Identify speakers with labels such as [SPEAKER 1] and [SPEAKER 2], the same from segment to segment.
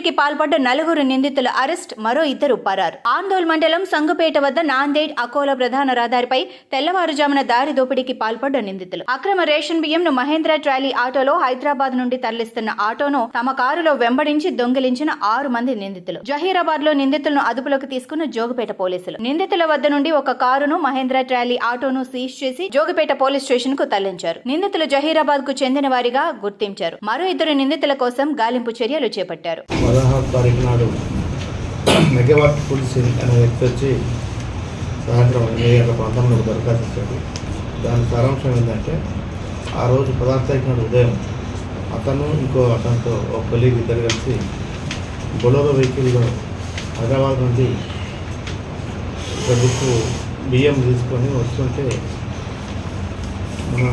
[SPEAKER 1] దోపిడీకి పాల్పడ్డ 4 నిందితుల అరెస్ట్, మరో 2 పరారు. ఆందోళ్ మండలం సంగుపేట వద్ద నాందేడ్ అకోలా ప్రధాన రహదారిపై తెల్లవారుజామున దారి దోపిడీకి పాల్పడ్డ నిందితులు అక్రమ రేషన్ బియ్యంను మహేంద్ర ట్రాలీ ఆటోలో హైదరాబాద్ నుండి తరలిస్తున్న ఆటోను తమ కారులో వెంబడించి దొంగిలించిన 6 మంది నిందితులు. జహీరాబాద్ లో నిందితులను అదుపులోకి తీసుకున్న జోగిపేట పోలీసులు నిందితుల వద్ద నుండి ఒక కారును, మహేంద్ర ట్రాలీ ఆటోను సీజ్ చేసి జోగిపేట పోలీస్ స్టేషన్ కు తరలించారు. నిందితులు జహీరాబాద్ కు చెందిన వారిగా గుర్తించారు. మరో 2 నిందితుల కోసం గాలింపు చర్యలు చేపట్టారు.
[SPEAKER 2] 16 తారీఖు నాడు మెగావాట్ పులిసి అనే వ్యక్తి వచ్చి సాయంత్రం 8 ప్రాంతంలో దరఖాస్తు ఇచ్చాడు. దాని సారాంశం ఏంటంటే, ఆ రోజు 16 తారీఖు నాడు ఉదయం అతను ఇంకో అతనితో ఒక కొలీగ్ ఇద్దరు కలిసి బొలెరో వెహికల్లో హైదరాబాద్ నుండి ప్రభుత్వ బియ్యం తీసుకొని వస్తుంటే మన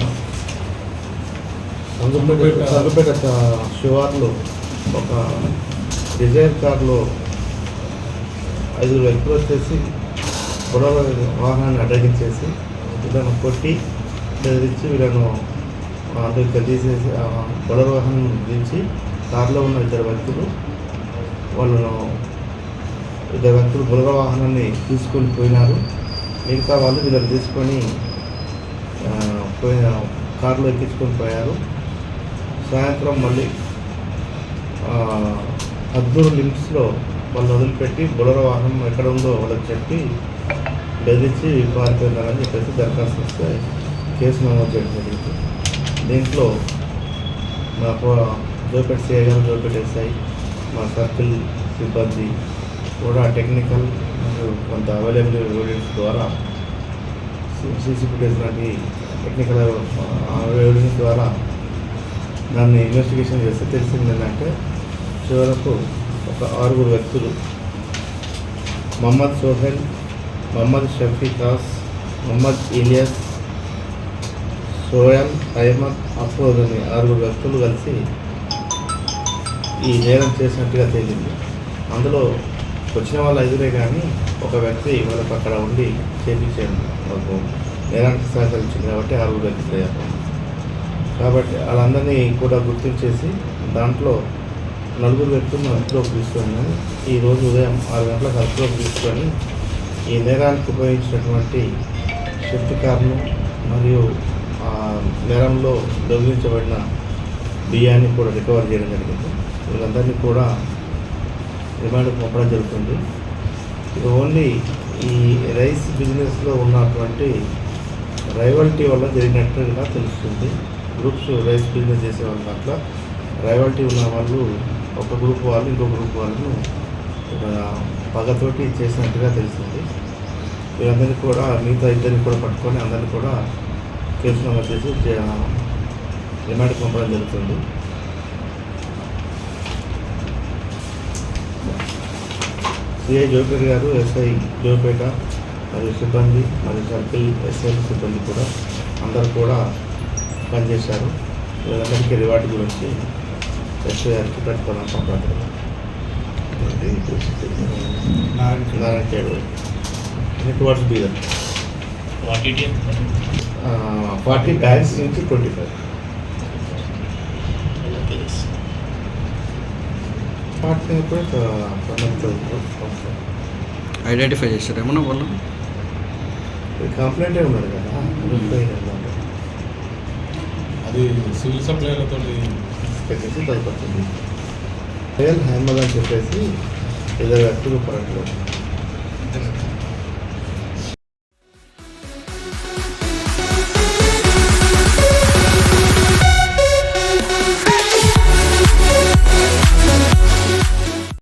[SPEAKER 2] సంగుపేట శివార్లో ఒక డిజైర్ కార్లో 5 వ్యక్తులు వచ్చేసి బొలెరో వాహనాన్ని అడ్డగించేసి వీళ్ళను కొట్టి బెదిరించి వీళ్ళను అందుకు తీసేసి బొలెరో వాహనం దించి కార్లో ఉన్న 2 వ్యక్తులు వాళ్ళను 2 వ్యక్తులు బొలెరో వాహనాన్ని తీసుకొని పోయినారు. మిగతా వాళ్ళు వీళ్ళని తీసుకొని కారులో ఎక్కించుకొని పోయారు. సాయంత్రం మళ్ళీ అద్దూరు లిమిట్స్లో వాళ్ళు వదిలిపెట్టి బొలెరో వాహనం ఎక్కడ ఉందో వాళ్ళకి చెప్పి బెదిరించి పారిపోయినారని చెప్పేసి దరఖాస్తు వస్తే కేసు నమోదు చేయడం జరిగింది. దీంట్లో మా జోపేట సిఐ గారు, జోపేట ఎస్ఐ, మా సర్కిల్ సిబ్బంది కూడా టెక్నికల్ కొంత అవైలబుల్ ఎవిడెన్స్ ద్వారా సీసీ ఫుటేజ్ లాంటి టెక్నికల్ ఎవిడెన్స్ ద్వారా దాన్ని ఇన్వెస్టిగేషన్ చేస్తే తెలిసింది ఏంటంటే, చివరకు ఒక 6 వ్యక్తులు మొహమ్మద్ సోహెల్, మొహమ్మద్ షఫీకాస్, మొహమ్మద్ ఇలియాస్, సోయల్, అహ్మద్, అఫ్రోజ్ అని 6 వ్యక్తులు కలిసి ఈ నేరం చేసినట్టుగా తేలింది. అందులో వచ్చిన వాళ్ళు 5 కానీ ఒక వ్యక్తి వాళ్ళకి అక్కడ ఉండి చేపించాడు, వాళ్ళకు నేరానికి సహకరించింది కాబట్టి 6 వ్యక్తులు అయ్యారు. కాబట్టి వాళ్ళందరినీ కూడా గుర్తించేసి దాంట్లో 4 వ్యక్తులను అదుపులోకి తీసుకొని ఈరోజు ఉదయం 6 గంటలకు అదుపులోకి తీసుకొని ఈ నేరానికి ఉపయోగించినటువంటి షిఫ్ట్ కార్ను మరియు నేరంలో దొంగిలించబడిన బియ్యాన్ని కూడా రికవర్ చేయడం జరిగింది. వీళ్ళందరినీ కూడా రిమాండ్కు పంపడం జరుగుతుంది. ఇది ఓన్లీ ఈ రైస్ బిజినెస్లో ఉన్నటువంటి రైవల్టీ వల్ల జరిగినట్టుగా తెలుస్తుంది. గ్రూప్స్ రైస్ బిజినెస్ చేసే వాళ్ళ దాంట్లో రైవల్టీ ఉన్న వాళ్ళు ఒక గ్రూప్ వాళ్ళు ఇంకో గ్రూప్ వాళ్ళను పగతోటి చేసినట్టుగా తెలిసింది. వీళ్ళందరినీ కూడా మిగతా 2 కూడా పట్టుకొని అందరినీ కూడా కేసు నమోదు చేసి రిమాండ్కి పంపడం జరుగుతుంది. సిఐ జోపేట గారు, ఎస్ఐ జోపేట మరియు సిబ్బంది మరియు సర్కిల్ ఎస్ఐ సిబ్బంది కూడా అందరూ కూడా పనిచేశారు. వీళ్ళందరికీ రివార్డు గురించి ఎస్ఐ గారికి ప్రతిఫలం పంపడం టువర్డ్స్ బీదర్ 40 బ్యాగ్స్ నుంచి 25
[SPEAKER 3] ఐడెంటిఫై చేశారు ఏమన్నా వాళ్ళు?
[SPEAKER 2] కంప్లైంటే ఉన్నారు కదా,
[SPEAKER 4] అది సివిల్ సప్లైలతో
[SPEAKER 2] పెట్టేసి తదుపరింది. అహ్మద్ అని చెప్పేసి 2 వ్యక్తులు పరంలో